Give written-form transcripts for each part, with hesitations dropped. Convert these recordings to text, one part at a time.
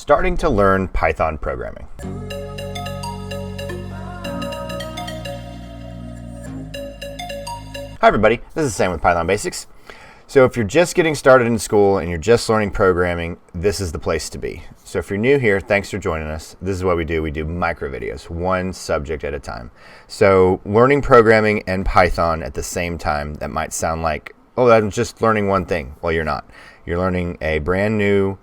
starting to learn Python programming. Hi everybody, this is Sam with Python Basics. So if you're just getting started in school and you're just learning programming, this is the place to be. So if you're new here, thanks for joining us. This is what we do. We do micro videos, one subject at a time. So learning programming and Python at the same time, that might sound like, oh, I'm just learning one thing. Well, you're not. You're learning a brand new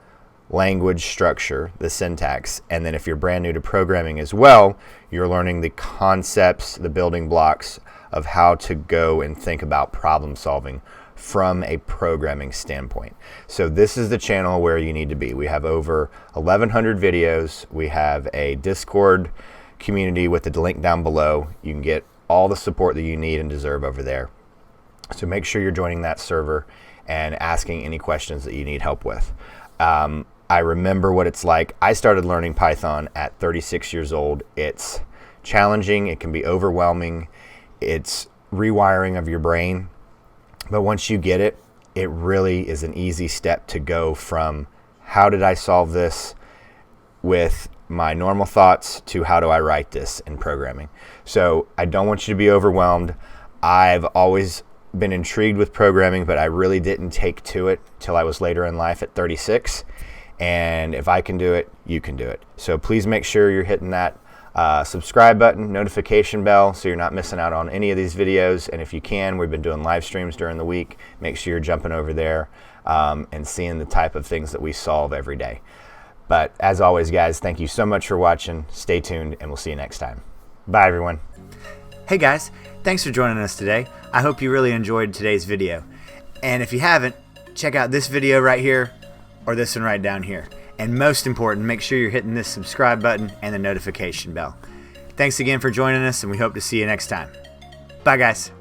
language structure, the syntax, and then if you're brand new to programming as well, you're learning the concepts, the building blocks of how to go and think about problem solving from a programming standpoint. So this is the channel where you need to be. We have over 1,100 videos. We have a Discord community with the link down below. You can get all the support that you need and deserve over there. So make sure you're joining that server and asking any questions that you need help with. I remember what it's like. I started learning Python at 36 years old. It's challenging. It can be overwhelming. It's rewiring of your brain. But once you get it, it really is an easy step to go from how did I solve this with my normal thoughts to how do I write this in programming. So I don't want you to be overwhelmed. I've always been intrigued with programming, but I really didn't take to it till I was later in life at 36. And if I can do it, you can do it. So please make sure you're hitting that subscribe button, notification bell, so you're not missing out on any of these videos. And if you can, we've been doing live streams during the week. Make sure you're jumping over there and seeing the type of things that we solve every day. But as always, guys, thank you so much for watching. Stay tuned, and we'll see you next time. Bye, everyone. Hey guys, thanks for joining us today. I hope you really enjoyed today's video. And if you haven't, check out this video right here or this one right down here. And most important, make sure you're hitting this subscribe button and the notification bell. Thanks again for joining us, and we hope to see you next time. Bye, guys.